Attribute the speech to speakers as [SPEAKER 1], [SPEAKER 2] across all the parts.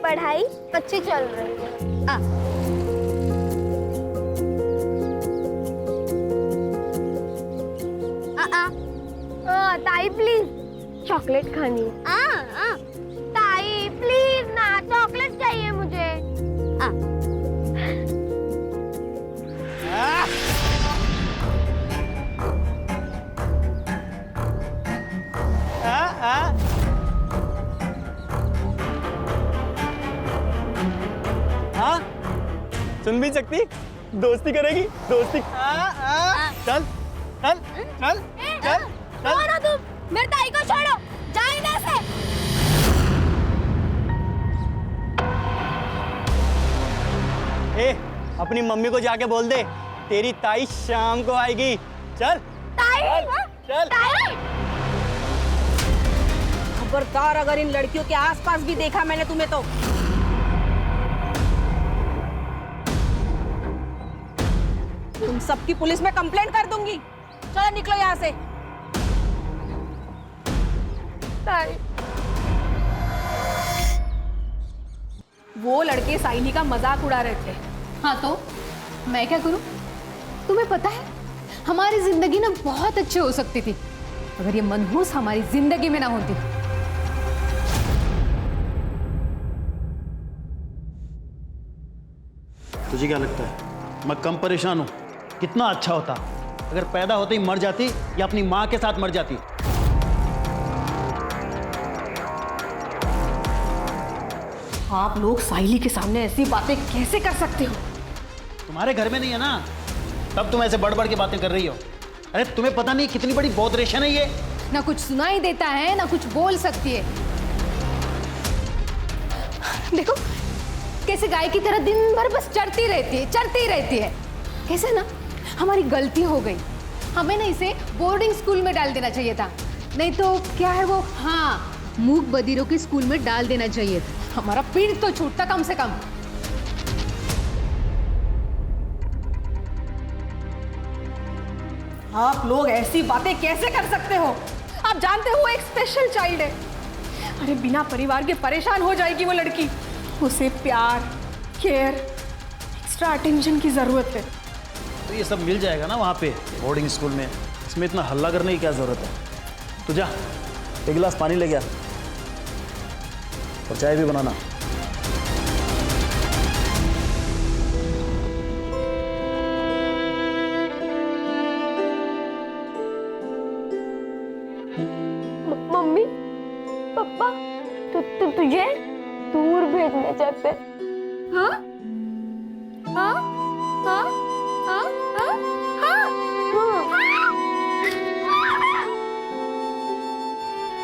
[SPEAKER 1] पढ़ाई अच्छी चल रही है। ताई प्लीज चॉकलेट खानी है। ताई प्लीज ना, चॉकलेट चाहिए मुझे।
[SPEAKER 2] हाँ, सुन भी सकती, दोस्ती करेगी, दोस्ती। चल चल चल चल
[SPEAKER 1] चल तुम मेरे ताई को छोड़ो, जाओ इधर से।
[SPEAKER 2] ए, अपनी मम्मी को जाके बोल दे तेरी ताई शाम को आएगी। चल
[SPEAKER 1] ताई,
[SPEAKER 2] चल
[SPEAKER 1] ताई।
[SPEAKER 3] खबरदार अगर इन लड़कियों के आसपास भी देखा मैंने तुम्हें तो तुम सबकी पुलिस में कंप्लेंट कर दूंगी। चलो निकलो यहाँ से।
[SPEAKER 1] ताई,
[SPEAKER 3] वो लड़के साइनी का मजाक उड़ा रहे थे।
[SPEAKER 4] हाँ तो मैं क्या करूं? तुम्हें पता है हमारी जिंदगी ना बहुत अच्छी हो सकती थी अगर ये मनहूस हमारी जिंदगी में ना होती।
[SPEAKER 5] तुझे क्या लगता है मैं कम परेशान हूं? कितना अच्छा होता अगर पैदा होते ही मर जाती या अपनी मां के साथ मर जाती।
[SPEAKER 3] आप लोग साइली के सामने ऐसी बातें कैसे कर सकते हो?
[SPEAKER 5] तुम्हारे घर में नहीं है ना, तब तुम ऐसे बढ़ बढ़ के बातें कर रही हो। अरे तुम्हें पता नहीं कितनी बड़ी बौद्रेशन है ये।
[SPEAKER 4] ना कुछ सुनाई देता है ना कुछ बोल सकती है। देखो कैसे गाय की तरह दिन भर बस चरती रहती है। कैसे ना हमारी गलती हो गई, हमें ना इसे बोर्डिंग स्कूल में डाल देना चाहिए था। नहीं तो क्या है वो, हाँ, मूक बधिरों के स्कूल में डाल देना चाहिए था। हमारा पीठ तो छूटता कम से कम।
[SPEAKER 3] आप लोग ऐसी बातें कैसे कर सकते हो? आप जानते हो वो एक स्पेशल चाइल्ड है। अरे बिना परिवार के परेशान हो जाएगी वो लड़की। उसे प्यार, केयर, एक्स्ट्रा अटेंशन की जरूरत है।
[SPEAKER 5] तो ये सब मिल जाएगा ना वहाँ पे बोर्डिंग स्कूल में। इसमें इतना हल्ला करने की क्या जरूरत है? तू जा एक गिलास पानी ले गया और चाय भी बनाना।
[SPEAKER 1] मम्मी पापा तुझे दूर भेजना चाहते। हाँ हाँ हाँ हाँ हाँ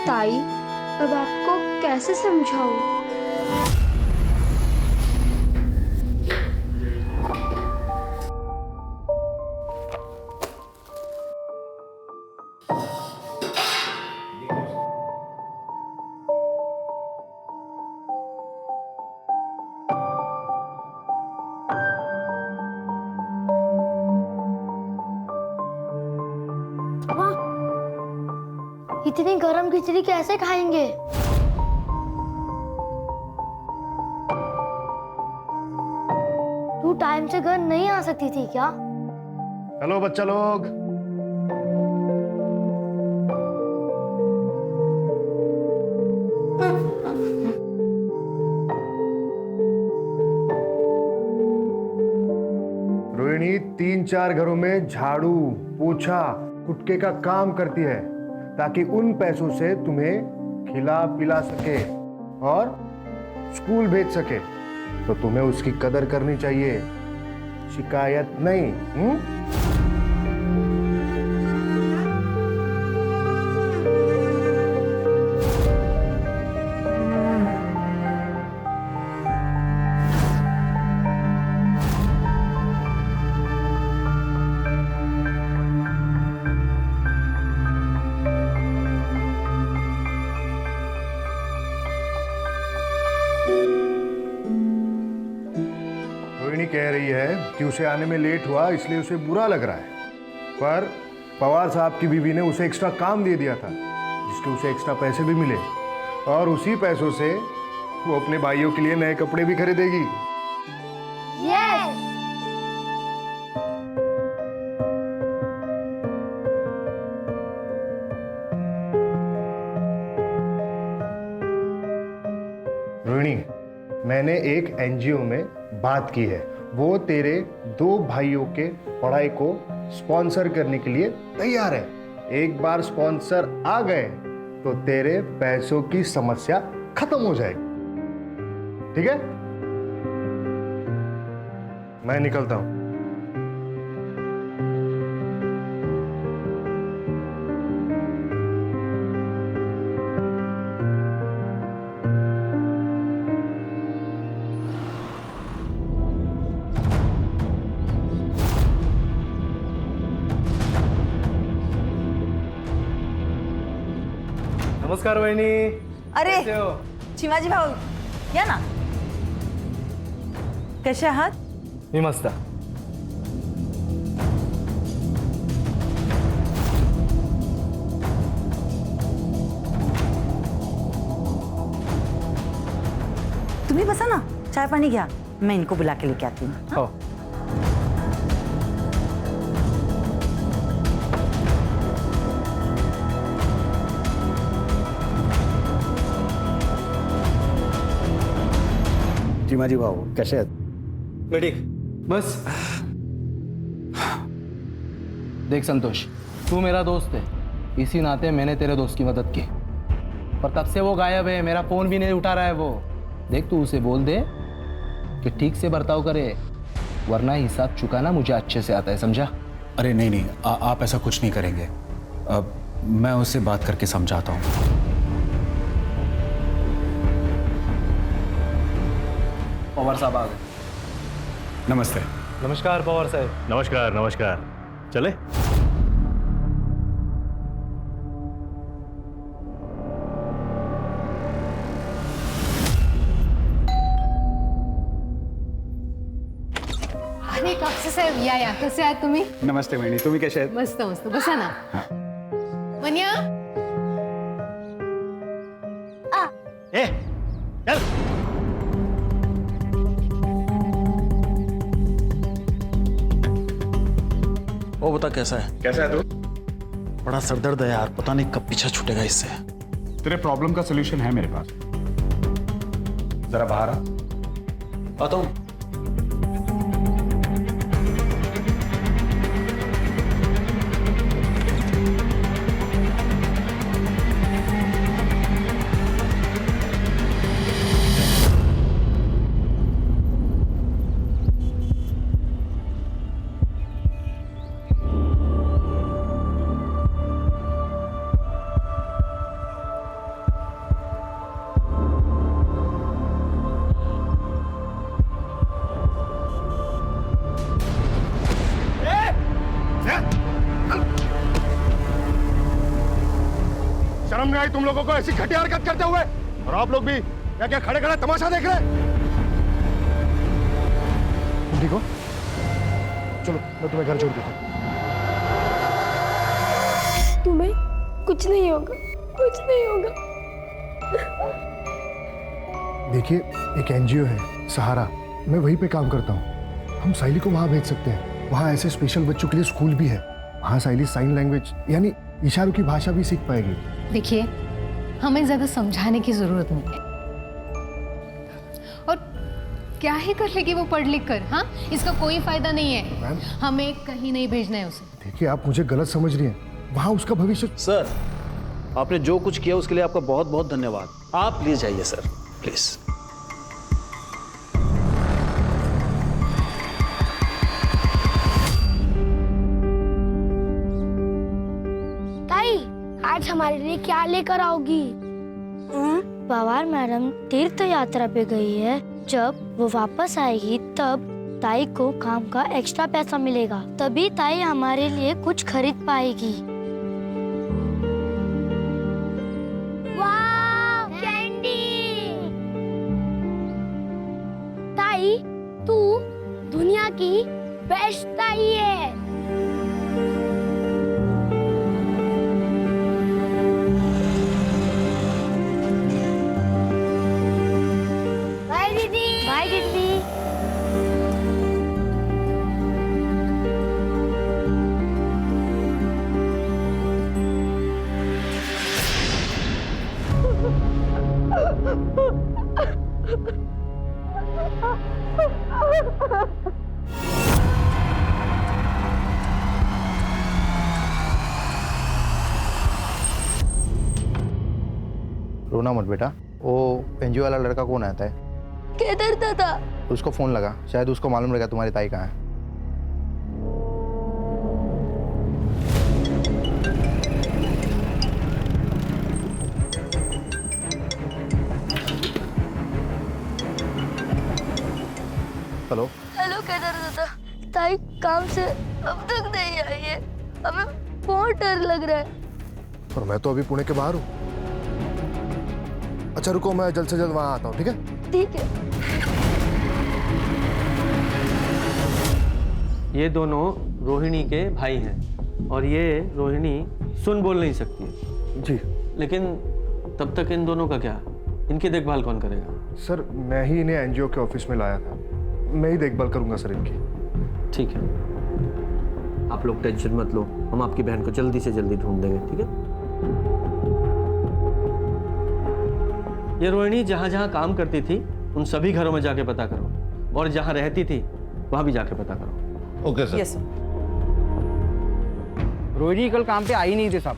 [SPEAKER 1] ताई, अब आपको कैसे समझाऊं? इतनी गरम खिचड़ी कैसे खाएंगे? तू टाइम से घर नहीं आ सकती थी क्या?
[SPEAKER 6] हेलो बच्चा लोग, रोहिणी 3-4 घरों में झाड़ू, पोछा, कुटके का काम करती है ताकि उन पैसों से तुम्हें खिला पिला सके और स्कूल भेज सके। तो तुम्हें उसकी कदर करनी चाहिए, शिकायत नहीं। कह रही है कि उसे आने में लेट हुआ इसलिए उसे बुरा लग रहा है, पर पवार साहब की बीवी ने उसे एक्स्ट्रा काम दे दिया था जिसके उसे एक्स्ट्रा पैसे भी मिले और उसी पैसों से वो अपने भाइयों के लिए नए कपड़े भी खरीदेगी।
[SPEAKER 1] यस।
[SPEAKER 6] रोहिणी, मैंने एक एनजीओ में बात की है, वो तेरे 2 भाइयों के पढ़ाई को स्पॉन्सर करने के लिए तैयार है। एक बार स्पॉन्सर आ गए तो तेरे पैसों की समस्या खत्म हो जाएगी। ठीक है, मैं निकलता हूं।
[SPEAKER 7] नमस्कार वहिनी.
[SPEAKER 8] अरे
[SPEAKER 7] कसे हो?
[SPEAKER 8] चिमाजी भाऊ या ना. कसे आहात?
[SPEAKER 7] मी मस्त.
[SPEAKER 8] तुम्ही बसा ना, चाय पानी घ्या, मैं इनको बुला के लेके आती हूँ.
[SPEAKER 7] हो.
[SPEAKER 5] चिमाजी भाऊ कसे आहेत?
[SPEAKER 7] मी ठीक. बस. देख संतोष, तू मेरा दोस्त है, इसी नाते मैंने तेरे दोस्त की मदद की, पर तब से वो गायब है, मेरा फोन भी नहीं उठा रहा है वो. देख तू उसे बोल दे कि ठीक से बर्ताव करे, वरना हिसाब चुकाना मुझे अच्छे से आता है, समझा?
[SPEAKER 9] अरे नहीं नहीं, आप ऐसा कुछ नहीं करेंगे. अब मैं उससे बात करके समझाता हूँ.
[SPEAKER 7] पवार साहब आ गए.
[SPEAKER 9] नमस्ते.
[SPEAKER 7] नमस्कार पवार साहब.
[SPEAKER 10] नमस्कार नमस्कार. चले.
[SPEAKER 4] अरे कापसे साहेब या कसे आहात तुम्ही?
[SPEAKER 9] नमस्ते वहिनी, तुम्ही कसे आहेत?
[SPEAKER 4] मस्त मस्त, बसा ना. मन्या,
[SPEAKER 2] ए चल.
[SPEAKER 5] वो बता कैसा है?
[SPEAKER 9] कैसा है तू?
[SPEAKER 5] बड़ा सरदर्द है यार, पता नहीं कब पीछा छूटेगा इससे.
[SPEAKER 9] तेरे प्रॉब्लम का सलूशन है मेरे पास. जरा बाहर आ.
[SPEAKER 5] आता हूँ.
[SPEAKER 6] शर्म नहीं आई तुम लोगों को ऐसी घटिया हरकत करते हुए? और आप लोग भी क्या क्या खड़े खड़े तमाशा देख रहे हैं? ठीक हो? चलो मैं तुम्हें घर छोड़ देता हूँ.
[SPEAKER 1] तुम्हें कुछ नहीं होगा, कुछ नहीं होगा.
[SPEAKER 6] देखिए, एक एनजीओ है सहारा, मैं वहीं पे काम करता हूँ. हम साइली को वहाँ भेज सकते हैं. वहाँ ऐसे स्पेशल बच्चों के लिए स्कूल भी है. वहाँ साइली साइन लैंग्वेज यानी इशारों की भाषा भी सीख पाएगी.
[SPEAKER 4] देखिए, हमें ज्यादा समझाने की जरूरत नहीं है. और क्या ही कर लेगी वो पढ़ लिख कर? हाँ, इसका कोई फायदा नहीं है.
[SPEAKER 6] मैम,
[SPEAKER 4] हमें कहीं नहीं भेजना है उसे.
[SPEAKER 6] देखिए आप मुझे गलत समझ रही हैं. वहाँ उसका भविष्य.
[SPEAKER 5] सर, आपने जो कुछ किया उसके लिए आपका बहुत बहुत धन्यवाद. आप प्लीज जाइए सर, प्लीज.
[SPEAKER 1] ताई, आज हमारे लिए क्या लेकर आओगी? पवार मैडम तीर्थ यात्रा पे गई है. जब वो वापस आएगी तब ताई को काम का एक्स्ट्रा पैसा मिलेगा, तभी ताई हमारे लिए कुछ खरीद पाएगी. वाह, कैंडी! ताई, तू दुनिया की बेस्ट ताई है.
[SPEAKER 7] रोना मत बेटा, वो एनजीओ वाला लड़का कौन आता है?
[SPEAKER 1] केदार दादा।
[SPEAKER 7] उसको फोन लगा, शायद उसको मालूम रहेगा तुम्हारी ताई कहाँ है। हेलो
[SPEAKER 1] हेलो केदार दादा, ताई काम से अब तक नहीं आई है, हमें बहुत डर लग रहा है।
[SPEAKER 6] और मैं तो अभी पुणे के बाहर हूँ। अच्छा रुको, मैं जल्द से जल्द वहां आता हूँ, ठीक है?
[SPEAKER 1] ठीक है।
[SPEAKER 11] ये दोनों रोहिणी के भाई हैं और ये रोहिणी सुन बोल नहीं सकती है।
[SPEAKER 6] जी
[SPEAKER 11] लेकिन तब तक इन दोनों का क्या, इनकी देखभाल कौन करेगा?
[SPEAKER 6] सर, मैं ही इन्हें एनजीओ के ऑफिस में लाया था, मैं ही देखभाल करूंगा सर इनकी।
[SPEAKER 11] ठीक है, आप लोग टेंशन मत लो, हम आपकी बहन को जल्दी से जल्दी ढूंढ देंगे, ठीक है? ये रोहिणी जहाँ जहाँ काम करती थी उन सभी घरों में जाके पता करो, और जहाँ रहती थी वहाँ भी जाके पता करो।
[SPEAKER 10] Okay sir.
[SPEAKER 8] Yes sir.
[SPEAKER 12] Rohini कल काम पे आई नहीं थे साहब।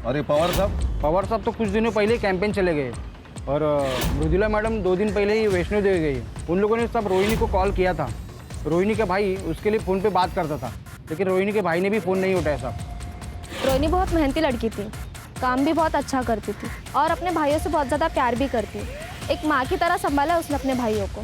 [SPEAKER 10] और ये पवार साहब?
[SPEAKER 12] पवार साहब तो कुछ दिनों पहले कैंपेन चले गए, और मृदुला मैडम 2 दिन पहले ही वैष्णो देवी गई। उन लोगों ने सब रोहिणी को कॉल किया था। रोहिणी का भाई उसके लिए फ़ोन पे बात करता था, लेकिन रोहिणी के भाई ने भी फ़ोन नहीं उठाया साहब।
[SPEAKER 1] रोहिणी बहुत मेहनती लड़की थी, काम भी बहुत अच्छा करती थी और अपने भाइयों से बहुत ज़्यादा प्यार भी करती। एक माँ की तरह संभाला उसने अपने भाइयों को।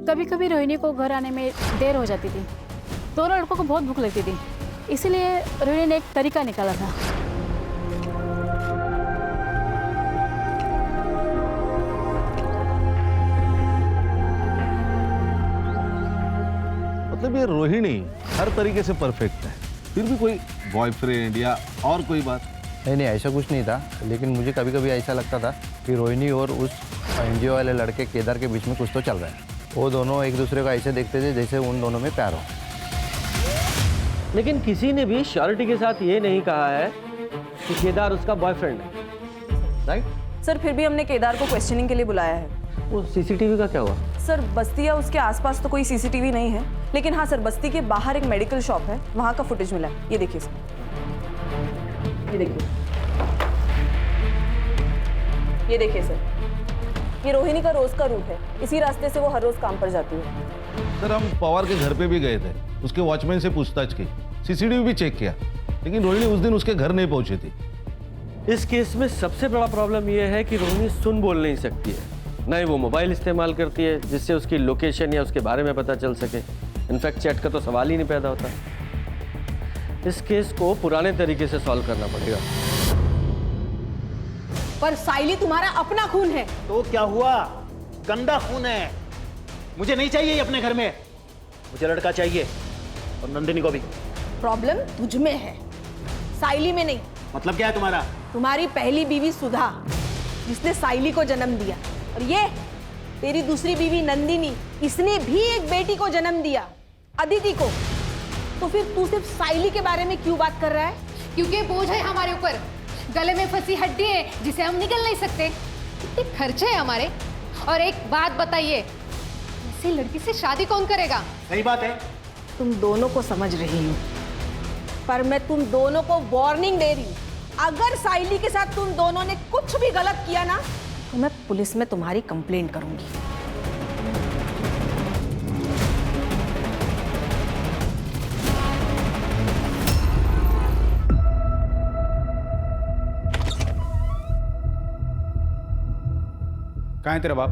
[SPEAKER 3] कभी कभी रोहिणी को घर आने में देर हो जाती थी। दोनों लड़कों को बहुत भूख लगती थी, इसीलिए रोहिणी ने एक तरीका निकाला था।
[SPEAKER 10] मतलब ये रोहिणी हर तरीके से परफेक्ट है, फिर भी कोई बॉयफ्रेंड या और कोई बात?
[SPEAKER 7] नहीं, ऐसा कुछ नहीं था, लेकिन मुझे कभी कभी ऐसा लगता था कि रोहिणी और उस एनजीओ वाले लड़के केदार के बीच में कुछ तो चल रहा है। वो दोनों एक दूसरे को ऐसे देखते थे जैसे उन दोनों में प्यार हो।
[SPEAKER 11] लेकिन किसी ने भी श्योरिटी के साथ ये नहीं कहा है कि केदार उसका बॉयफ्रेंड है, राइट?
[SPEAKER 8] सर फिर भी हमने केदार को क्वेश्चनिंग के लिए बुलाया है।
[SPEAKER 11] वो सीसीटीवी का क्या हुआ?
[SPEAKER 8] सर बस्ती या उसके आसपास तो कोई सीसीटीवी नहीं है, लेकिन हाँ सर, बस्ती के बाहर एक मेडिकल शॉप है, वहाँ का फुटेज मिला है। ये देखिए सर, ये देखिए, ये देखिए सर, ये रोहिणी का रोज का रूट है। इसी रास्ते से वो हर रोज काम पर जाती है।
[SPEAKER 10] सर हम पवार के घर पे भी गए थे, उसके वॉचमैन से पूछताछ की, सीसीटीवी भी चेक किया, लेकिन रोहिणी उस दिन उसके घर नहीं पहुंची थी।
[SPEAKER 11] इस केस में सबसे बड़ा प्रॉब्लम यह है कि रोहिणी सुन बोल नहीं सकती है, न ही वो मोबाइल इस्तेमाल करती है जिससे उसकी लोकेशन या उसके बारे में पता चल सके। इनफैक्ट चैट का तो सवाल ही नहीं पैदा होता। इस केस को पुराने तरीके से सॉल्व करना पड़ेगा।
[SPEAKER 3] पर साइली तुम्हारा अपना खून है।
[SPEAKER 5] तो क्या हुआ? गंदा खून है, मुझे नहीं चाहिए ये अपने घर में। मुझे लड़का चाहिए, और नंदिनी को भी।
[SPEAKER 3] प्रॉब्लम तुझ में है, साइली में नहीं।
[SPEAKER 5] मतलब क्या है तुम्हारा?
[SPEAKER 3] तुम्हारी पहली बीवी सुधा, जिसने साइली को जन्म दिया, और ये तेरी दूसरी बीवी नंदिनी, इसने भी एक बेटी को जन्म दिया, अदिति को। तो फिर तू सिर्फ साइली के बारे में क्यों बात कर रहा है?
[SPEAKER 4] क्योंकि बोझ है हमारे ऊपर, गले में फंसी हड्डी है जिसे हम निकल नहीं सकते। कितने खर्चे हैं हमारे। और एक बात बताइए, ऐसी लड़की से शादी कौन करेगा?
[SPEAKER 5] सही बात है।
[SPEAKER 3] तुम दोनों को समझ रही हूँ, पर मैं तुम दोनों को वार्निंग दे रही हूँ। अगर साइली के साथ तुम दोनों ने कुछ भी गलत किया ना, तो मैं पुलिस में तुम्हारी कंप्लेंट करूंगी।
[SPEAKER 9] कहाँ है तेरा बाप?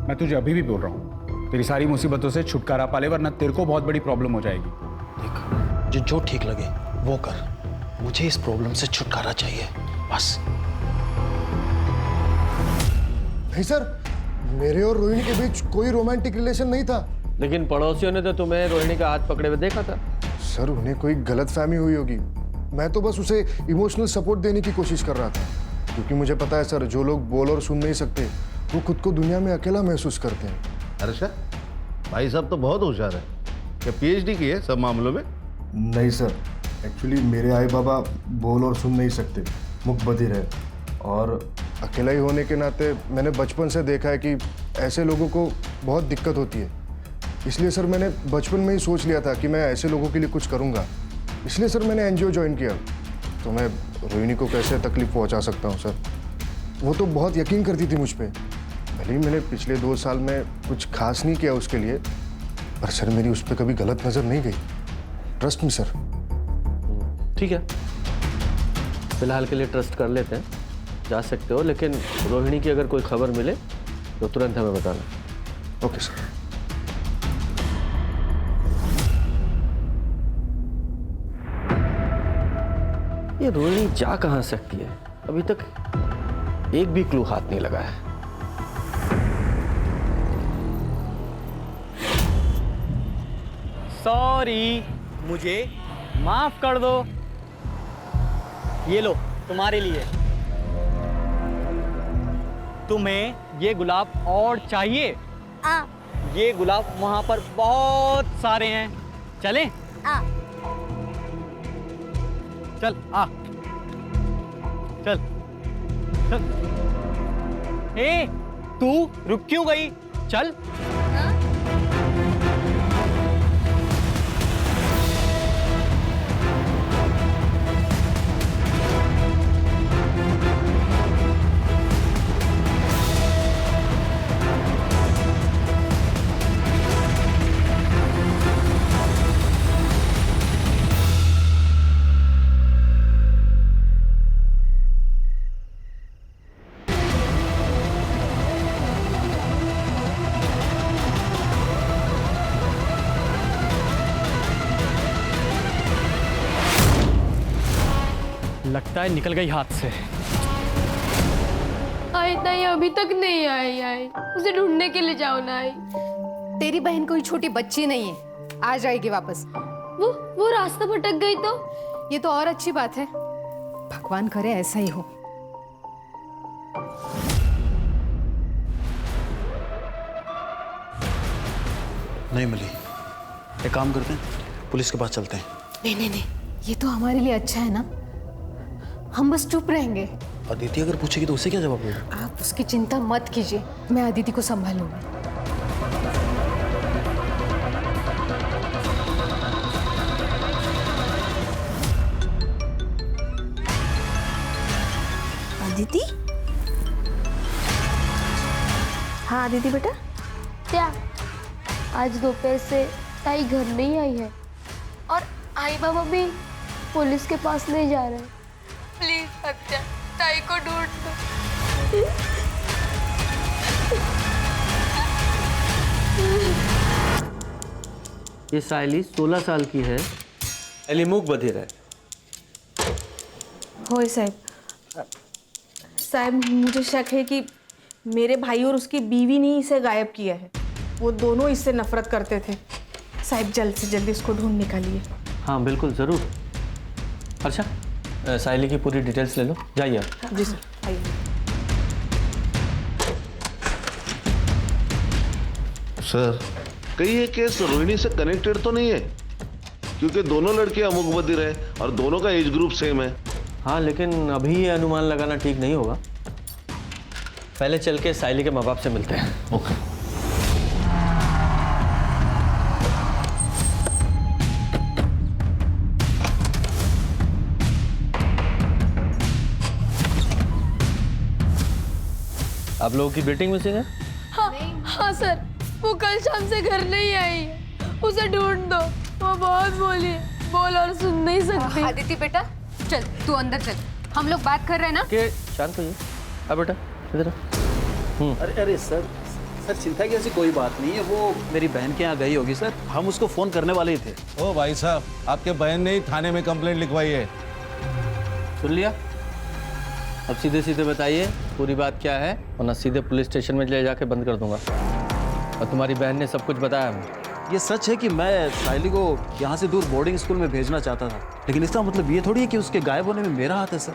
[SPEAKER 9] मैं तुझे अभी भी बोल रहा हूँ, तेरी सारी मुसीबतों से छुटकारा पाले, वरना तेरे को बहुत बड़ी प्रॉब्लम हो जाएगी।
[SPEAKER 5] देख, जो ठीक लगे वो कर, मुझे इस प्रॉब्लम से छुटकारा चाहिए, बस।
[SPEAKER 6] नहीं सर, मेरे और रोहिणी के बीच कोई रोमांटिक रिलेशन नहीं था।
[SPEAKER 11] लेकिन पड़ोसियों ने तो तुम्हें रोहिणी का हाथ पकड़े हुए देखा था।
[SPEAKER 6] सर उन्हें कोई गलतफहमी हुई होगी, मैं तो बस उसे इमोशनल सपोर्ट देने की कोशिश कर रहा था, क्योंकि मुझे पता है सर, जो लोग बोल और सुन नहीं सकते वो खुद को दुनिया में अकेला महसूस करते हैं।
[SPEAKER 10] अर्षा, भाई साहब तो बहुत होशियार है, क्या पीएचडी की है सब मामलों में?
[SPEAKER 6] नहीं सर, एक्चुअली मेरे आई बाबा बोल और सुन नहीं सकते, मुख बधिर है, और अकेला ही होने के नाते मैंने बचपन से देखा है कि ऐसे लोगों को बहुत दिक्कत होती है। इसलिए सर मैंने बचपन में ही सोच लिया था कि मैं ऐसे लोगों के लिए कुछ करूँगा। इसलिए सर मैंने एनजीओ ज्वाइन किया। तो मैं रोहिणी को कैसे तकलीफ पहुँचा सकता हूँ सर? वो तो बहुत यकीन करती थी मुझ पर। भले ही मैंने पिछले 2 साल में कुछ खास नहीं किया उसके लिए, पर सर मेरी उस पर कभी गलत नज़र नहीं गई। Trust me sir.
[SPEAKER 11] ठीक है, फिलहाल के लिए ट्रस्ट कर लेते हैं, जा सकते हो, लेकिन रोहिणी की अगर कोई खबर मिले तो तुरंत हमें बताना।
[SPEAKER 6] Okay sir.
[SPEAKER 11] ये रोहिणी जा कहाँ सकती है? अभी तक एक भी क्लू हाथ नहीं लगा है।
[SPEAKER 2] सॉरी, मुझे माफ कर दो। ये लो तुम्हारे लिए। तुम्हें ये गुलाब और चाहिए? ये गुलाब वहां पर बहुत सारे हैं। चलें? चल आ, चल चल। ए, तू रुक क्यों गई? चल। लगता है निकल गई हाथ से।
[SPEAKER 1] आई नहीं, अभी तक नहीं आई। उसे ढूंढने के लिए जाओ ना। आई,
[SPEAKER 4] तेरी बहन कोई छोटी बच्ची नहीं है, आ जाएगी वापस।
[SPEAKER 1] वो रास्ता भटक गई तो?
[SPEAKER 4] ये तो और अच्छी बात है, भगवान करे ऐसा ही हो।
[SPEAKER 5] नहीं मिली। एक काम करते हैं, पुलिस के पास चलते हैं।
[SPEAKER 4] नहीं, ये तो हमारे लिए अच्छा है ना, हम बस चुप रहेंगे।
[SPEAKER 5] अदिति अगर पूछेगी तो उसे क्या जवाब देगा?
[SPEAKER 4] आप उसकी चिंता मत कीजिए, मैं अदिति को संभालूंगी।
[SPEAKER 8] अदिति? हाँ अदिति बेटा।
[SPEAKER 1] क्या आज दोपहर से ताई घर नहीं आई है और आई बाबा भी पुलिस के पास नहीं जा रहे? प्लीज सत्या, ताई को ढूंढ दो।
[SPEAKER 11] ये साइली 16 साल की है, एलिमुक बधिर है।
[SPEAKER 8] होए साहब, मुझे शक है कि मेरे भाई और उसकी बीवी ने इसे गायब किया है। वो दोनों इससे नफरत करते थे। साहब जल्द से जल्द इसको ढूंढ निकालिए।
[SPEAKER 11] हाँ बिल्कुल, ज़रूर। अच्छा, साइली की पूरी डिटेल्स ले लो, जाइए आप।
[SPEAKER 8] जी सर, आइए।
[SPEAKER 10] सर, कहीं ये केस रोहिणी से कनेक्टेड तो नहीं है? क्योंकि दोनों लड़के अमुक बधिर हैं और दोनों का एज ग्रुप सेम है।
[SPEAKER 11] हाँ, लेकिन अभी ये अनुमान लगाना ठीक नहीं होगा। पहले चल के साइली के माँ बाप से मिलते हैं।
[SPEAKER 10] ओके।
[SPEAKER 11] आप लोगों की बेटिंग मिसिंग है?
[SPEAKER 1] हाँ सर, वो कल शाम से घर नहीं आई है। उसे ढूंढ दो, वो बहुत बोली, बोल और सुन नहीं सकती।
[SPEAKER 4] अदिति बेटा चल, तू अंदर चल, हम लोग बात कर रहे हैं ना।
[SPEAKER 11] के शांत होइए। अब बेटा इधर।
[SPEAKER 5] अरे सर चिंता की ऐसी कोई बात नहीं है, वो मेरी बहन के यहाँ गई होगी सर, हम उसको फोन करने वाले ही थे।
[SPEAKER 10] ओ भाई साहब, आपके बहन ने ही थाने में कंप्लेंट लिखवाई है।
[SPEAKER 11] सुन लिया? अब सीधे सीधे बताइए पूरी बात क्या है, वरना सीधे पुलिस स्टेशन में ले जाके बंद कर दूंगा। और तुम्हारी बहन ने सब कुछ बताया हमें।
[SPEAKER 5] ये सच है कि मैं साइली को यहाँ से दूर बोर्डिंग स्कूल में भेजना चाहता था, लेकिन इसका मतलब ये थोड़ी है कि उसके गायब होने में मेरा हाथ है सर।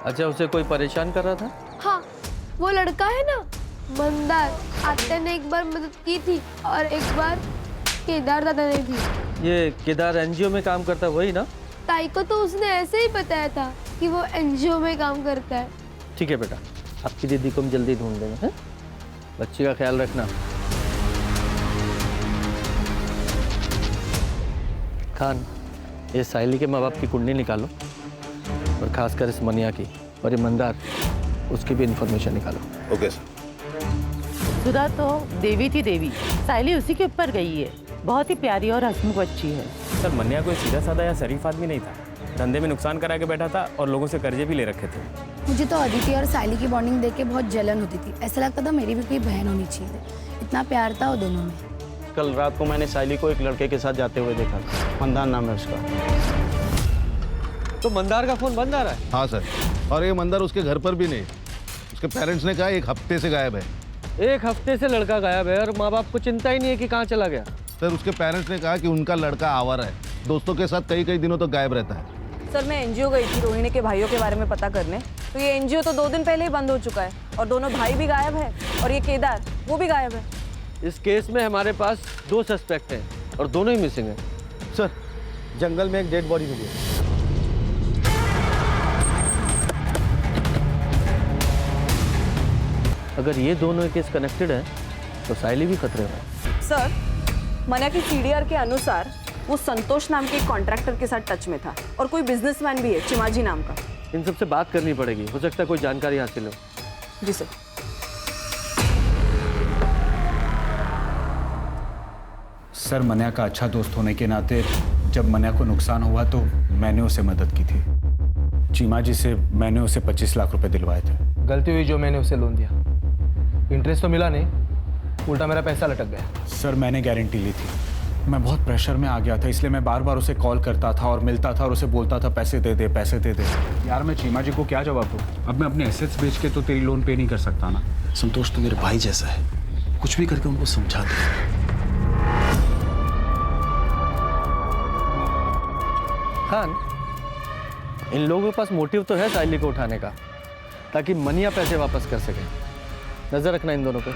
[SPEAKER 11] अच्छा, उसे कोई परेशान कर रहा था?
[SPEAKER 1] हाँ, वो लड़का है ना मंदार, आत्या ने एक बार मदद की थी और एक बार केदार दादा ने दी।
[SPEAKER 11] ये केदार एनजीओ में काम करता है वही ना?
[SPEAKER 1] ताई को तो उसने ऐसे ही बताया था कि वो एनजीओ में काम करता है।
[SPEAKER 11] ठीक है बेटा, आपकी दीदी को हम जल्दी ढूंढ देंगे, हैं? बच्ची का ख्याल रखना। खान, ये साइली के माँ बाप की कुंडली निकालो और खासकर इस मनिया की, और ये मंदार, उसकी भी इंफॉर्मेशन निकालो।
[SPEAKER 10] Okay sir.
[SPEAKER 13] सुधा तो देवी थी देवी, साइली उसी के ऊपर गई है। बहुत ही प्यारी और हंसमुख बच्ची है।
[SPEAKER 14] सर मन्या कोई सीधा साधा या शरीफ आदमी नहीं था, धंधे में नुकसान करा के बैठा था और लोगों से कर्जे भी ले रखे थे।
[SPEAKER 4] मुझे तो अदिति और साइली की बॉन्डिंग देख के बहुत जलन होती थी। ऐसा लगता था मेरी भी कोई बहन होनी चाहिए। इतना प्यार था वो दोनों में।
[SPEAKER 5] कल रात को मैंने साइली को एक लड़के के साथ जाते हुए देखा, मंदार नाम है उसका।
[SPEAKER 11] तो मंदार का फोन बंद आ रहा है?
[SPEAKER 10] हाँ सर, और ये मंदार उसके घर पर भी नहीं। उसके पेरेंट्स ने कहा 1 हफ्ते से गायब है।
[SPEAKER 11] 1 हफ्ते से लड़का गायब है और माँ बाप को चिंता ही नहीं है कि कहाँ चला गया।
[SPEAKER 10] सर उसके पेरेंट्स ने कहा कि उनका लड़का आवारा है, दोस्तों के साथ कई दिनों तक गायब रहता है।
[SPEAKER 8] सर मैं एनजीओ गई थी रोहिणी के भाइयों के बारे में पता करने, तो ये एनजीओ तो 2 दिन पहले ही बंद हो चुका है और दोनों भाई भी गायब है और ये केदार वो भी गायब है।
[SPEAKER 11] इस केस में हमारे पास 2 सस्पेक्ट हैं और दोनों ही मिसिंग हैं।
[SPEAKER 5] सर जंगल में एक डेड बॉडी मिली है।
[SPEAKER 11] अगर ये दोनों केस कनेक्टेड हैं तो साइली भी खतरे में।
[SPEAKER 8] सर मनिया की सीडीआर के अनुसार वो संतोष नाम के एक कॉन्ट्रैक्टर के साथ टच में था और कोई बिजनेसमैन भी है चिमाजी नाम का।
[SPEAKER 11] इन सबसे बात करनी पड़ेगी, हो सकता है कोई जानकारी हासिल हो।
[SPEAKER 8] जी सर।
[SPEAKER 9] सर मन्या का अच्छा दोस्त होने के नाते जब मन्या को नुकसान हुआ तो मैंने उसे मदद की थी। चीमा जी से मैंने उसे 25 लाख रुपए दिलवाए थे।
[SPEAKER 7] गलती हुई जो मैंने उसे लोन दिया, इंटरेस्ट तो मिला नहीं, उल्टा मेरा पैसा लटक गया।
[SPEAKER 9] सर मैंने गारंटी ली थी, मैं बहुत प्रेशर में आ गया था, इसलिए मैं बार बार उसे कॉल करता था और मिलता था और उसे बोलता था पैसे दे दे पैसे दे दे। यार मैं चीमा जी को क्या जवाब दूँ? अब मैं अपने एसेट्स बेच के तो तेरी लोन पे नहीं कर सकता ना।
[SPEAKER 5] संतोष तो मेरे भाई जैसा है, कुछ भी करके उनको समझा दे।
[SPEAKER 11] खान, इन लोगों के पास मोटिव तो है साइली को उठाने का, ताकि मनिया पैसे वापस कर सके। नजर रखना इन दोनों पे।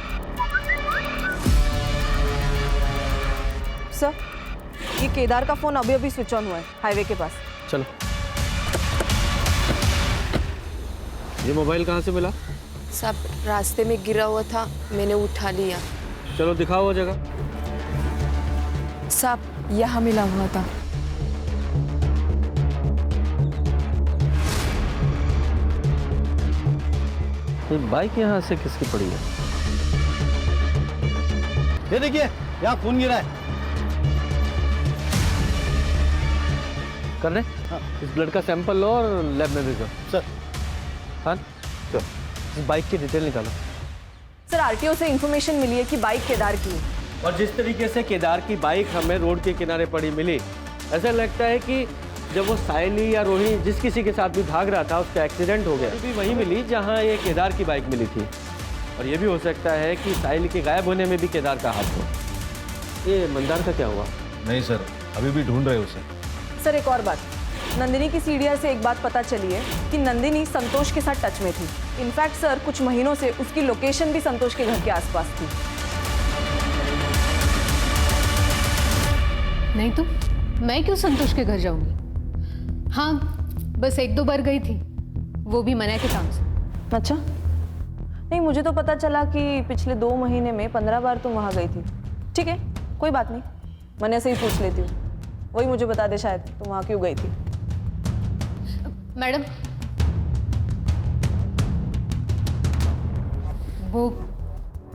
[SPEAKER 8] सर ये केदार का फोन अभी स्विच ऑन हुआ है हाईवे के पास।
[SPEAKER 11] चलो। ये मोबाइल कहाँ से मिला?
[SPEAKER 15] सब रास्ते में गिरा हुआ था, मैंने उठा लिया।
[SPEAKER 11] चलो दिखाओ वो जगह।
[SPEAKER 15] सब यहाँ मिला हुआ था।
[SPEAKER 11] ये बाइक यहाँ से किसकी पड़ी है?
[SPEAKER 5] ये देखिए यहाँ खून गिरा है।
[SPEAKER 11] कर रहे? हाँ। इस ब्लड का सैंपल लो और लैब में भेजो।
[SPEAKER 5] सर।
[SPEAKER 11] हाँ चलो, इस बाइक की डिटेल निकालो।
[SPEAKER 8] सर आरटीओ से इंफॉर्मेशन मिली है कि बाइक केदार की है,
[SPEAKER 11] और जिस तरीके से केदार की बाइक हमें रोड के किनारे पड़ी मिली, ऐसा लगता है कि जब वो साइली या रोहिणी जिस किसी के साथ भी भाग रहा था उसका एक्सीडेंट हो गया, भी वहीं मिली जहाँ ये केदार की बाइक मिली थी। और ये भी हो सकता है कि साइली के गायब होने में भी केदार का हाथ हो। ये मंदार का क्या हुआ?
[SPEAKER 10] नहीं सर, अभी भी ढूंढ रहे उसे।
[SPEAKER 8] सर एक और बात, नंदिनी की सीडीआर से एक बात पता चली है कि नंदिनी संतोष के साथ टच में थी। इनफैक्ट सर कुछ महीनों से उसकी लोकेशन भी संतोष के घर के आसपास थी।
[SPEAKER 4] नहीं तो मैं क्यों संतोष के घर जाऊंगी? हाँ बस 1-2 बार गई थी, वो भी मना के काम से।
[SPEAKER 8] अच्छा, नहीं मुझे तो पता चला कि पिछले 2 महीने में 15 बार तुम वहाँ गई थी। ठीक है कोई बात नहीं, मैंने से ही पूछ लेती हूँ, वही मुझे बता दे शायद तुम वहाँ क्यों गई थी।
[SPEAKER 4] मैडम वो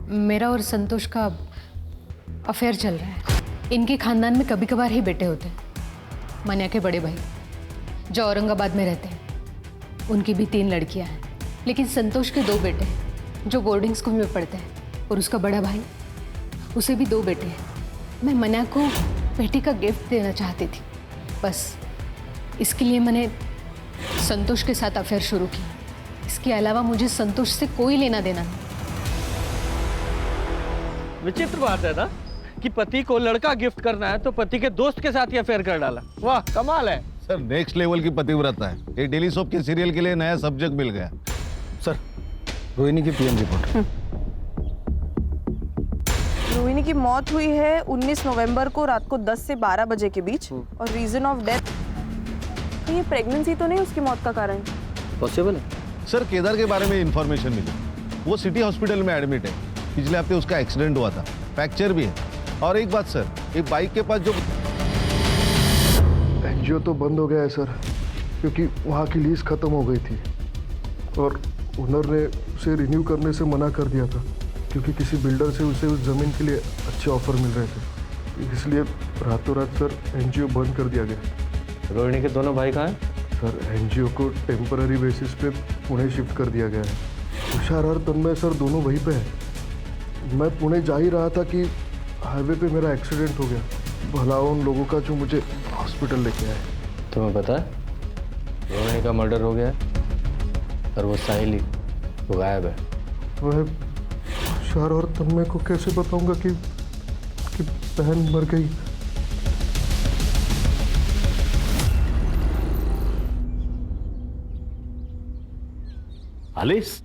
[SPEAKER 4] मेरा और संतोष का अफेयर चल रहा है। इनके खानदान में कभी कभार ही बेटे होते हैं। मनिया के बड़े भाई जो औरंगाबाद में रहते हैं, उनकी भी 3 लड़कियां हैं, लेकिन संतोष के 2 बेटे हैं जो बोर्डिंग स्कूल में पढ़ते हैं, और उसका बड़ा भाई, उसे भी 2 बेटे हैं। मैं मनिया को बेटी का गिफ्ट देना चाहती थी, बस इसके लिए मैंने संतोष के साथ अफेयर शुरू किया। इसके अलावा मुझे संतोष से कोई लेना देना नहीं।
[SPEAKER 11] विचित्र बात है ना कि पति को लड़का गिफ्ट करना है तो पति के दोस्त के साथ ही अफेयर कर डाला। वाह कमाल है।
[SPEAKER 10] सर नेक्स्ट लेवल की पतिव्रता है। ये डेली सोप के सीरियल के लिए नया सब्जेक्ट मिल गया।
[SPEAKER 5] सर रोहिणी की पीएम रिपोर्ट।
[SPEAKER 8] रोहिणी की मौत हुई है 19 नवंबर को रात को 10 से 12 बजे के बीच और रीजन ऑफ डेथ ये प्रेगनेंसी तो नहीं उसकी मौत का कारण?
[SPEAKER 11] पॉसिबल है
[SPEAKER 10] सर, केदार के बारे में इंफॉर्मेशन मिली। वो सिटी हॉस्पिटल में एडमिट है। पिछले हफ्ते उसका एक्सीडेंट हुआ था, फ्रैक्चर भी है। और एक बात सर, एक बाइक के पास जो
[SPEAKER 6] एनजीओ तो बंद हो गया है सर, क्योंकि वहाँ की लीज खत्म हो गई थी और ओनर ने उसे रिन्यू करने से मना कर दिया था, क्योंकि किसी बिल्डर से उसे उस ज़मीन के लिए अच्छे ऑफर मिल रहे थे। इसलिए रातों रात सर एनजीओ बंद कर दिया गया।
[SPEAKER 11] रोहिणी के दोनों भाई कहाँ हैं?
[SPEAKER 6] सर एनजीओ को टेम्पररी बेसिस पे पुणे शिफ्ट कर दिया गया है। तुषार और तन्मय सर दोनों वहीं पे हैं। मैं पुणे जा ही रहा था कि हाईवे पे मेरा एक्सीडेंट हो गया। भला उन लोगों का जो मुझे हॉस्पिटल लेके आए।
[SPEAKER 11] तुम्हें पता है रोहिणी का मर्डर हो गया है और वो साहिली वो गायब है।
[SPEAKER 6] मैं तुषार और तन्मय को कैसे बताऊंगा कि बहन मर गई?
[SPEAKER 5] आलिस,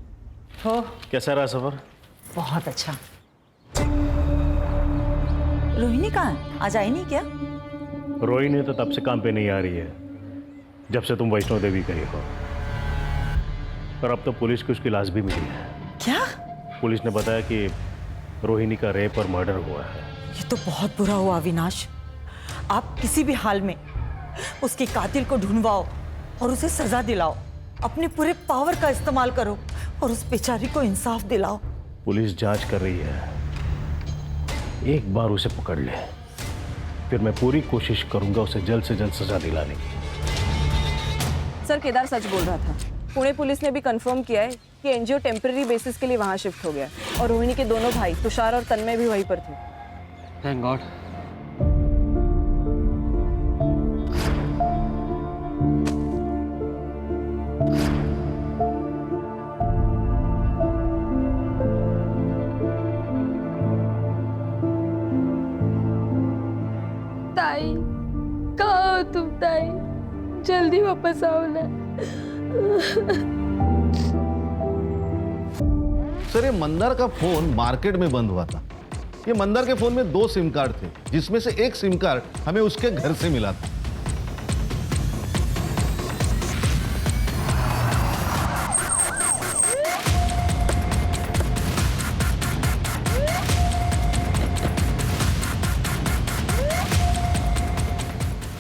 [SPEAKER 8] हो
[SPEAKER 5] कैसा रहा सफर?
[SPEAKER 16] बहुत अच्छा। रोहिणी कहाँ है? आज आई नहीं क्या?
[SPEAKER 5] रोहिणी तो तब से काम पे नहीं आ रही है जब से तुम वैष्णो देवी गई हो। पर अब तो पुलिस को उसकी लाश भी मिली है।
[SPEAKER 16] क्या?
[SPEAKER 5] पुलिस ने बताया कि रोहिणी का रेप और मर्डर हुआ है।
[SPEAKER 16] ये तो बहुत बुरा हुआ अविनाश। आप किसी भी हाल में उसके कातिल को ढूंढवाओ और उसे सजा दिलाओ। अपने पूरे पावर का इस्तेमाल करो और उस बेचारी को इंसाफ दिलाओ।
[SPEAKER 5] पुलिस जांच कर रही है, एक बार उसे पकड़ ले, फिर मैं पूरी कोशिश करूंगा उसे जल्द से जल्द सजा दिलाने की।
[SPEAKER 8] सर केदार सच बोल रहा था। पुणे पुलिस ने भी कंफर्म किया है कि एनजीओ टेम्पररी बेसिस के लिए वहां शिफ्ट हो गया और रोहिणी के दोनों भाई तुषार और तन्मय भी वहीं पर थे।
[SPEAKER 11] Thank God.
[SPEAKER 1] ताई, कहाँ हो तुम ताई? जल्दी वापस आओ ना।
[SPEAKER 10] सर ये मंदार का फोन मार्केट में बंद हुआ था। ये मंदार के फोन में 2 सिम कार्ड थे, जिसमें से एक सिम कार्ड हमें उसके घर से मिला था।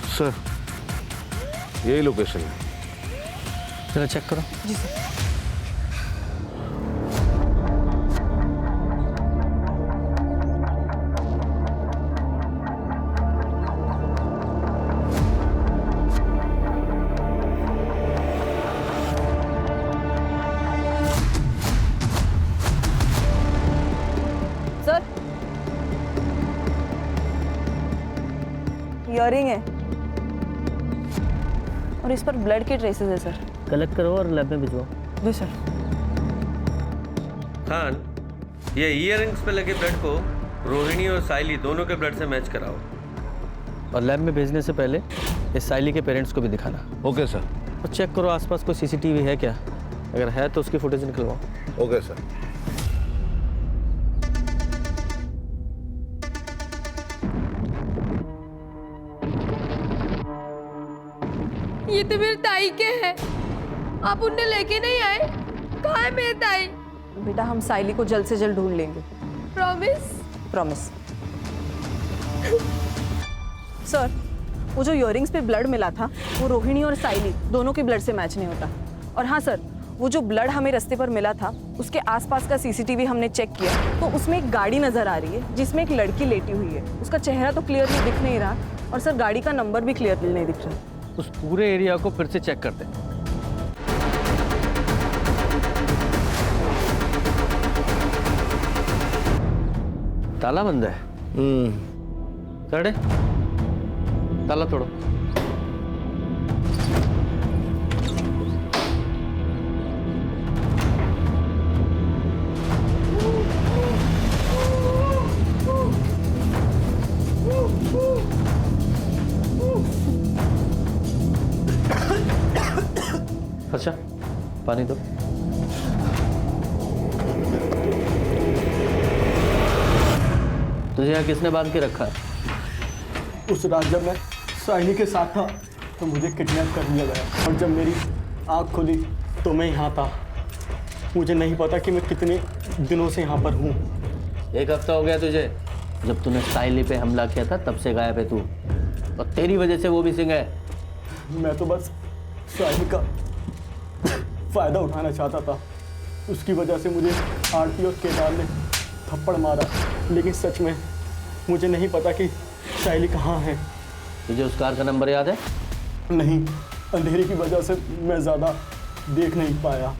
[SPEAKER 10] सर यही लोकेशन है।
[SPEAKER 11] चलो चेक करो।
[SPEAKER 8] जी सर। सर ईयरिंग है और इस पर ब्लड के ट्रेसेस है सर।
[SPEAKER 11] कलेक्ट करो और लैब में भिजवाओ।
[SPEAKER 8] जी सर।
[SPEAKER 11] खान, ये ईयरिंग्स पे लगे ब्लड को रोहिणी और साइली दोनों के ब्लड से मैच कराओ और लैब में भेजने से पहले इस साइली के पेरेंट्स को भी दिखाना।
[SPEAKER 10] Okay sir.
[SPEAKER 11] और चेक करो आसपास कोई सीसीटीवी है क्या, अगर है तो उसकी फुटेज निकलवाओ।
[SPEAKER 10] Okay sir.
[SPEAKER 1] ये तो मेरे ताई के हैं। आप उन्हें लेके नहीं आए? कहाँ है मेरे ताई?
[SPEAKER 8] बेटा हम साइली को जल्द से जल्द ढूंढ लेंगे।
[SPEAKER 1] प्रॉमिस?
[SPEAKER 8] प्रॉमिस। सर वो जो ईयरिंग्स पे ब्लड मिला था वो रोहिणी और साइली दोनों के ब्लड से मैच नहीं होता। और हाँ सर, वो जो ब्लड हमें रास्ते पर मिला था उसके आसपास का सीसीटीवी हमने चेक किया तो उसमें एक गाड़ी नजर आ रही है जिसमें एक लड़की लेटी हुई है। उसका चेहरा तो क्लियरली दिख नहीं रहा और सर गाड़ी का नंबर भी क्लियरली नहीं दिख रहा।
[SPEAKER 11] उस पूरे एरिया को फिर से चेक करते हैं। ताला बंद है। चढ़े, ताला तोड़ो। अच्छा पानी दो। तुझे यहाँ किसने बांध के रखा है?
[SPEAKER 17] उस रात जब मैं साहिनी के साथ था तो मुझे किडनैप कर लिया गया, और जब मेरी आँख खुली तो मैं यहाँ था। मुझे नहीं पता कि मैं कितने दिनों से यहाँ पर हूँ।
[SPEAKER 11] 1 हफ्ता हो गया तुझे। जब तूने साइली पे हमला किया था तब से गायब है तू, और तेरी वजह से वो भी सिंह है।
[SPEAKER 17] मैं तो बस साहिनी का फ़ायदा उठाना चाहता था। उसकी वजह से मुझे आरती और केदार ने थप्पड़ मारा, लेकिन सच में मुझे नहीं पता कि साहिली कहाँ है।
[SPEAKER 11] तुझे उस कार का नंबर याद है?
[SPEAKER 17] नहीं, अंधेरे की वजह से मैं ज़्यादा देख नहीं पाया।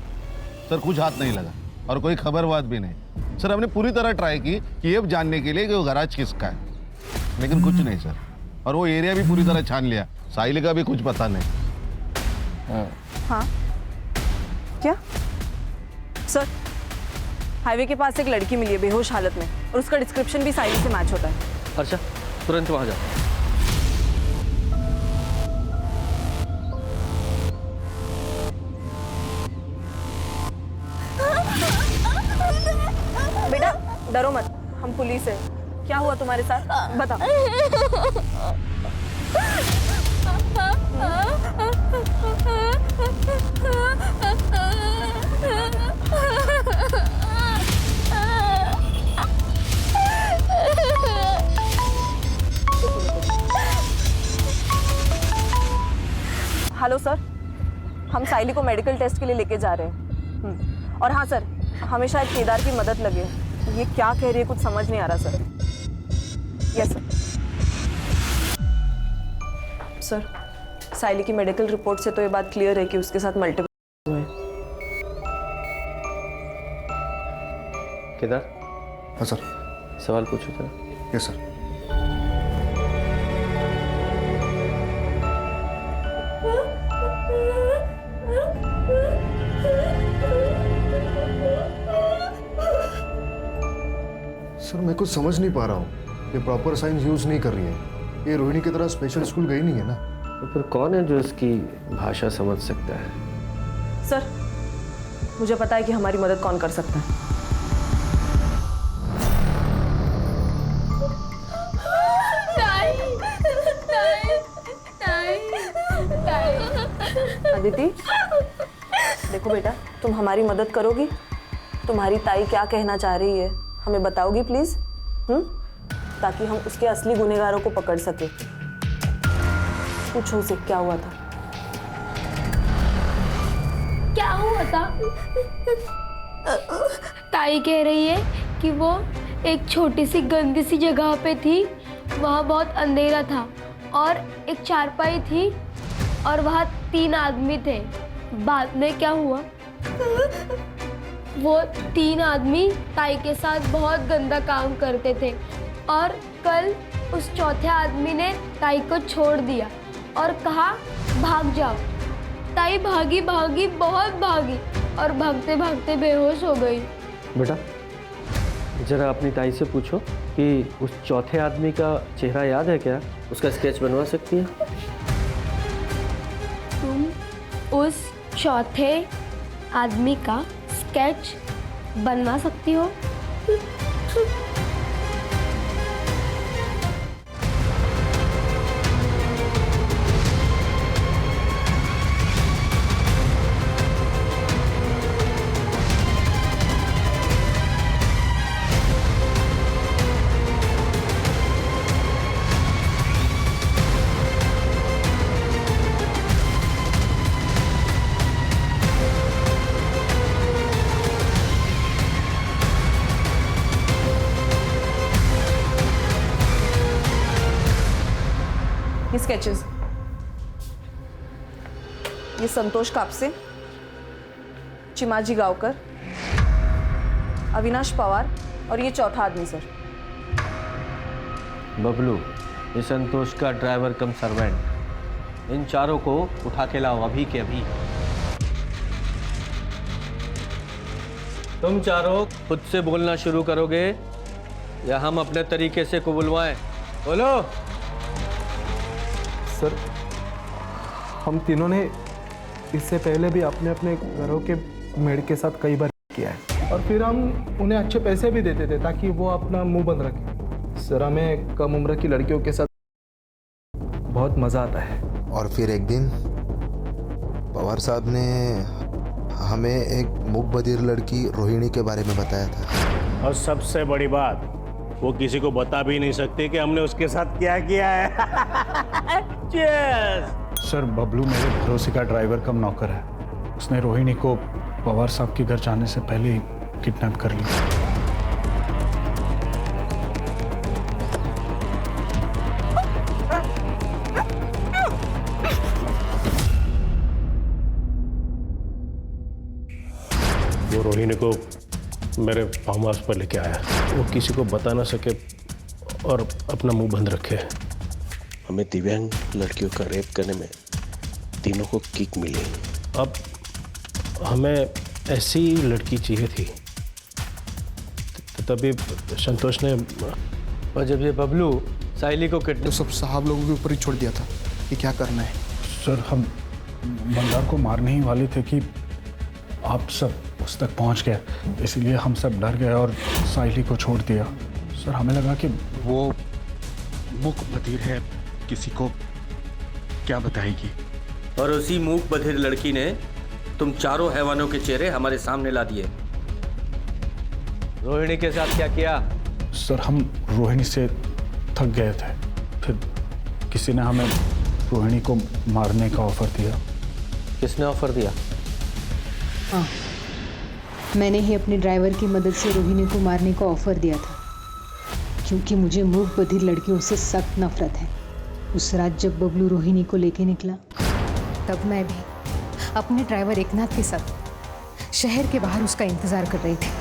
[SPEAKER 10] सर कुछ हाथ नहीं लगा और कोई खबरबात भी नहीं। सर हमने पूरी तरह ट्राई की कि ये जानने के लिए कि वो गैराज किसका है, लेकिन कुछ नहीं सर। और वो एरिया भी पूरी तरह छान लिया, साहिल का भी कुछ पता नहीं।
[SPEAKER 8] हाँ क्या सर? हाईवे के पास एक लड़की मिली है बेहोश हालत में, और उसका डिस्क्रिप्शन भी साहिल से मैच होता है।
[SPEAKER 11] अच्छा, तुरंत वहाँ जा।
[SPEAKER 8] बेटा डरो मत, हम पुलिस है। क्या हुआ तुम्हारे साथ, बता। हेलो सर, हम साइली को मेडिकल टेस्ट के लिए लेके जा रहे हैं। और हाँ सर, हमें शायद केदार की मदद लगे। ये क्या कह रही है, कुछ समझ नहीं आ रहा सर। यस सर, साइली की मेडिकल रिपोर्ट से तो ये बात क्लियर है कि उसके साथ मल्टीपल हुए।
[SPEAKER 11] केदार।
[SPEAKER 6] हाँ सर।
[SPEAKER 11] सवाल पूछो जरा।
[SPEAKER 6] Yes sir. सर मैं कुछ समझ नहीं पा रहा हूँ, ये प्रॉपर साइंस यूज नहीं कर रही है। ये रोहिणी की तरह स्पेशल स्कूल गई नहीं है ना।
[SPEAKER 11] तो फिर कौन है जो इसकी भाषा समझ सकता है?
[SPEAKER 8] सर मुझे पता है कि हमारी मदद कौन कर सकता है। अदिति देखो बेटा, तुम हमारी मदद करोगी? तुम्हारी ताई क्या कहना चाह रही है हमें बताओगी प्लीज? ताकि हम उसके असली गुनहगारों को पकड़ सके। पूछो उसे क्या हुआ था।
[SPEAKER 1] क्या हुआ था? ताई कह रही है कि वो एक छोटी सी गंदी सी जगह पे थी, वहाँ बहुत अंधेरा था और एक चारपाई थी और वहाँ 3 आदमी थे। बाद में क्या हुआ, वो 3 आदमी ताई के साथ बहुत गंदा काम करते थे और कल उस चौथे आदमी ने ताई को छोड़ दिया और कहा भाग जाओ। ताई भागी भागी बहुत भागी और भागते भागते बेहोश हो गई।
[SPEAKER 11] बेटा जरा अपनी ताई से पूछो कि उस चौथे आदमी का चेहरा याद है क्या? उसका स्केच बनवा सकती है?
[SPEAKER 1] तुम उस चौथे आदमी का स्केच बनवा सकती हो?
[SPEAKER 8] ये स्केचेस, ये संतोष कापसे, चिमाजी गांवकर, अविनाश पवार और ये चौथा आदमी सर।
[SPEAKER 11] बबलू, ये संतोष का ड्राइवर कम सर्वेंट। इन चारों को उठा के लाओ अभी के अभी। तुम चारों खुद से बोलना शुरू करोगे या हम अपने तरीके से को बुलवाएं? बोलो।
[SPEAKER 18] सर हम तीनों ने इससे पहले भी अपने अपने घरों के मेड के साथ कई बार किया है, और फिर हम उन्हें अच्छे पैसे भी देते थे ताकि वो अपना मुंह बंद रखें। सर हमें कम उम्र की लड़कियों के साथ बहुत मज़ा आता है।
[SPEAKER 19] और फिर एक दिन पवार साहब ने हमें एक मूक बधिर लड़की रोहिणी के बारे में बताया था।
[SPEAKER 5] और सबसे बड़ी बात, वो किसी को बता भी नहीं सकते कि हमने उसके साथ क्या किया है। Cheers!
[SPEAKER 9] सर बबलू मेरे भरोसे का ड्राइवर कम नौकर है। उसने रोहिणी को पवार साहब के घर जाने से पहले ही किडनैप कर लिया।
[SPEAKER 5] वो रोहिणी को मेरे फार्म हाउस पर लेके आया। वो किसी को बता ना सके और अपना मुंह बंद रखे।
[SPEAKER 11] हमें दिव्यांग लड़कियों का रेप करने में तीनों को किक मिली।
[SPEAKER 5] अब हमें ऐसी लड़की चाहिए थी। तभी संतोष ने,
[SPEAKER 11] और जब ये बबलू साइली को
[SPEAKER 18] तो सब साहब लोगों के ऊपर ही छोड़ दिया था कि क्या करना है।
[SPEAKER 9] सर हम मंदार को मारने ही वाले थे कि आप सब उस तक पहुंच गए, इसलिए हम सब डर गए और साइली को छोड़ दिया। सर हमें लगा कि वो मूक बधिर है, किसी को क्या बताएगी।
[SPEAKER 11] और उसी मूक बधिर लड़की ने तुम चारों हैवानों के चेहरे हमारे सामने ला दिए। रोहिणी के साथ क्या किया?
[SPEAKER 9] सर हम रोहिणी से थक गए थे, फिर किसी ने हमें रोहिणी को मारने का ऑफर दिया।
[SPEAKER 11] किसने ऑफर दिया?
[SPEAKER 4] हाँ, मैंने ही अपने ड्राइवर की मदद से रोहिणी को मारने का ऑफर दिया था, क्योंकि मुझे मूक बधिर लड़कियों से सख्त नफरत है। उस रात जब बबलू रोहिणी को लेके निकला, तब मैं भी अपने ड्राइवर एकनाथ के साथ शहर के बाहर उसका इंतजार कर रही थी।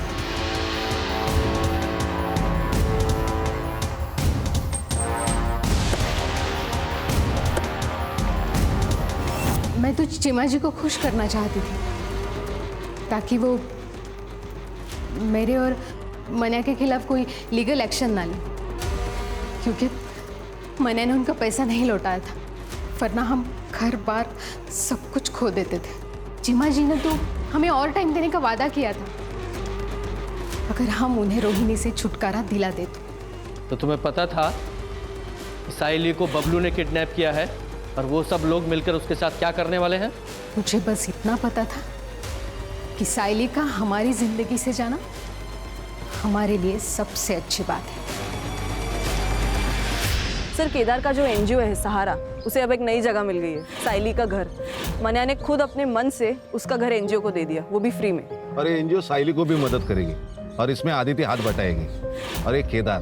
[SPEAKER 4] मैं तो चिमा जी को खुश करना चाहती थी, ताकि वो मेरे और मन्या के खिलाफ कोई लीगल एक्शन ना ले, क्योंकि मन्या ने उनका पैसा नहीं लौटाया था, वरना हम घर बार सब कुछ खो देते थे। चिमा जी ने तो हमें और टाइम देने का वादा किया था, अगर हम उन्हें रोहिणी से छुटकारा दिला देते।
[SPEAKER 11] तो तुम्हें पता था कि साइली को बबलू ने किडनैप किया है और वो सब लोग मिलकर उसके साथ क्या करने वाले हैं?
[SPEAKER 4] मुझे बस इतना पता था कि साइली का हमारी जिंदगी से जाना हमारे लिए सबसे अच्छी बात है।
[SPEAKER 8] सर केदार का जो एनजीओ है सहारा, उसे अब एक नई जगह मिल गई है, साइली का घर। मन्या ने खुद अपने मन से उसका घर एनजीओ को दे दिया, वो भी फ्री में।
[SPEAKER 10] और ये एनजीओ साइली को भी मदद करेगी और इसमें आदित्य हाथ बटाएगी। और ये केदार,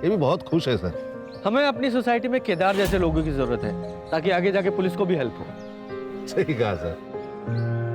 [SPEAKER 10] ये भी बहुत खुश है सर।
[SPEAKER 11] हमें अपनी सोसाइटी में केदार जैसे लोगों की जरूरत है, ताकि आगे जाके पुलिस को भी हेल्प हो।
[SPEAKER 10] सही कहा सर।